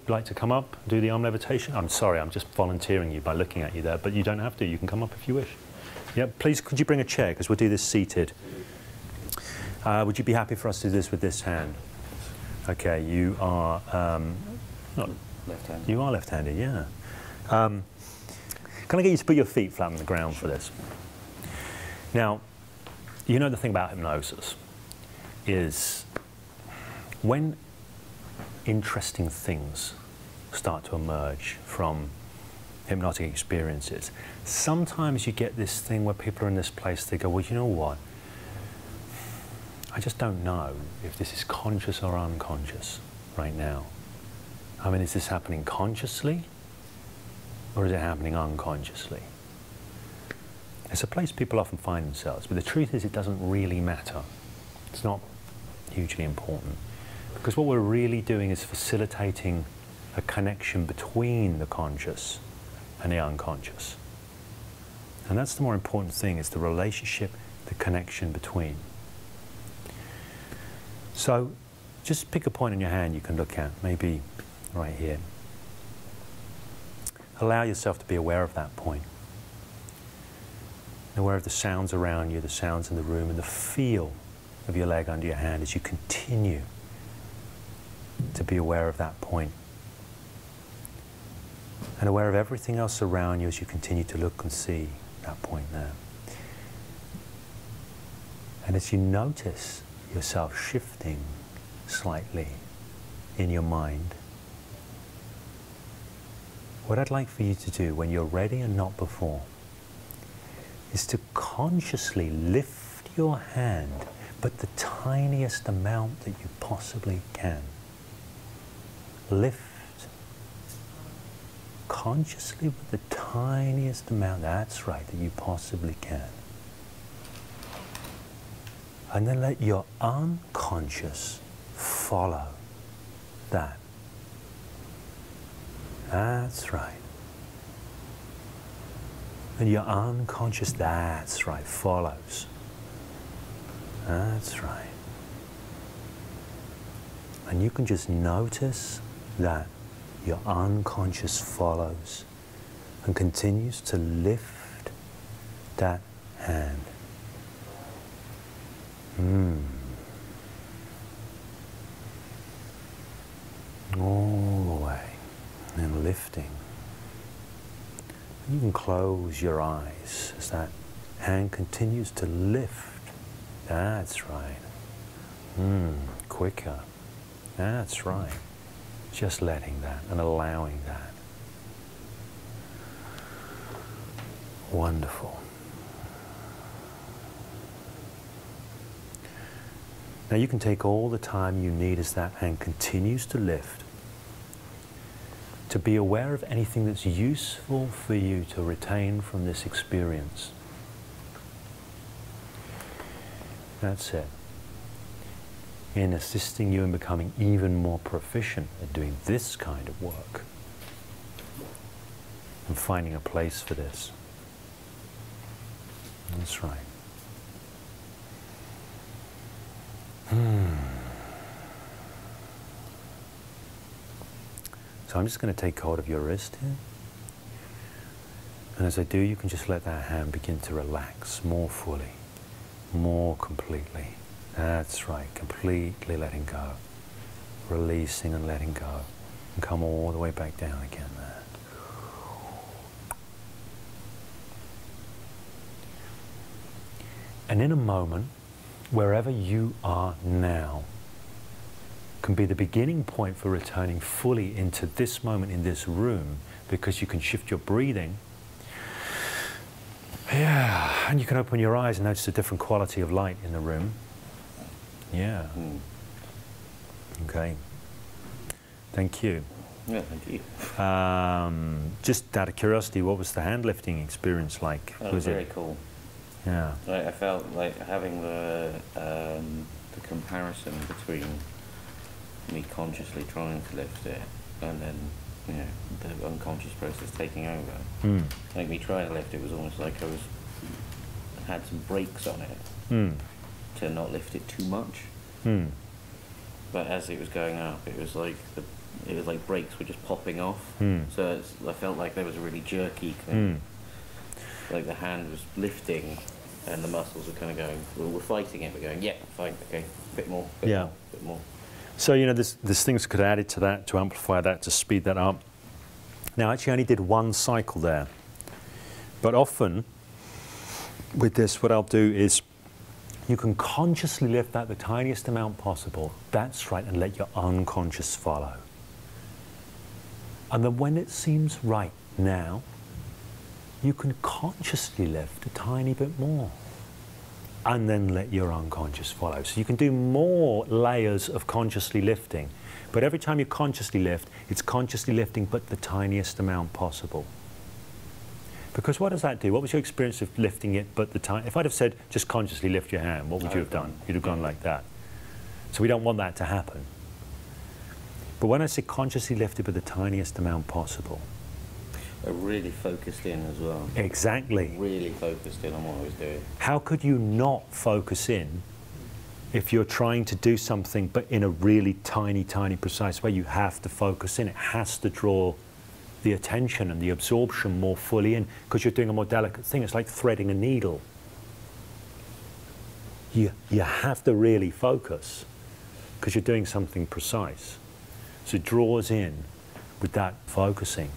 you like to come up, do the arm levitation? I'm sorry, I'm just volunteering you by looking at you there, but you don't have to. You can come up if you wish. Yeah, please, could you bring a chair, because we'll do this seated. Would you be happy for us to do this with this hand? Okay, you are not left-handed. You are left-handed, yeah. Can I get you to put your feet flat on the ground for this? Now, you know the thing about hypnosis is when interesting things start to emerge from hypnotic experiences, sometimes you get this thing where people are in this place, they go, well, you know what? I just don't know if this is conscious or unconscious right now. I mean, is this happening consciously or is it happening unconsciously? It's a place people often find themselves, but the truth is it doesn't really matter. It's not hugely important, because what we're really doing is facilitating a connection between the conscious and the unconscious. And that's the more important thing, is the relationship, the connection between. So just pick a point in your hand you can look at, maybe right here. Allow yourself to be aware of that point. Aware of the sounds around you, the sounds in the room, and the feel of your leg under your hand as you continue to be aware of that point. And aware of everything else around you as you continue to look and see that point there. And as you notice yourself shifting slightly in your mind, what I'd like for you to do when you're ready and not before is to consciously lift your hand, but the tiniest amount that you possibly can. Lift consciously with the tiniest amount, that's right, that you possibly can. And then let your unconscious follow that. That's right. And your unconscious, that's right, follows. That's right. And you can just notice that your unconscious follows and continues to lift that hand. All the way, and lifting. You can close your eyes as that hand continues to lift. That's right. Quicker. That's right. Just letting that and allowing that. Wonderful. Now you can take all the time you need as that hand continues to lift to be aware of anything that's useful for you to retain from this experience. That's it. In assisting you in becoming even more proficient at doing this kind of work and finding a place for this. That's right. So I'm just going to take hold of your wrist here. And as I do, you can just let that hand begin to relax more fully, more completely. That's right, completely letting go. Releasing and letting go. And come all the way back down again there. And in a moment, wherever you are now, can be the beginning point for returning fully into this moment in this room, because you can shift your breathing. Yeah, and you can open your eyes and notice a different quality of light in the room. Yeah. Okay. Thank you. Yeah, thank you. Just out of curiosity, what was the hand lifting experience like? That was very cool. Yeah. I felt like having the comparison between me consciously trying to lift it and then, you know, the unconscious process taking over. Like me trying to lift it was almost like I had some brakes on it to not lift it too much. But as it was going up, it was like it was like brakes were just popping off. So I felt like there was a really jerky kind of, like the hand was lifting and the muscles were kind of going, well, we're fighting it, we're going, yeah, fine, okay, a bit more, bit more, bit more. So, you know, there's things could add it to that, to amplify that, to speed that up. Now, I actually only did one cycle there. But often, with this, what I'll do is, you can consciously lift that the tiniest amount possible. That's right, and let your unconscious follow. And then when it seems right now, you can consciously lift a tiny bit more. And then let your unconscious follow. So you can do more layers of consciously lifting. But every time you consciously lift, it's consciously lifting but the tiniest amount possible. Because what does that do? What was your experience of lifting it but the tiny? If I'd have said, just consciously lift your hand, what would you have done? You'd have gone like that. So we don't want that to happen. But when I say consciously lift it but the tiniest amount possible. Really focused in as well. Exactly. Really focused in on what I was doing. How could you not focus in if you're trying to do something but in a really tiny, tiny, precise way? You have to focus in. It has to draw the attention and the absorption more fully in because you're doing a more delicate thing. It's like threading a needle. You have to really focus because you're doing something precise. So it draws in with that focusing.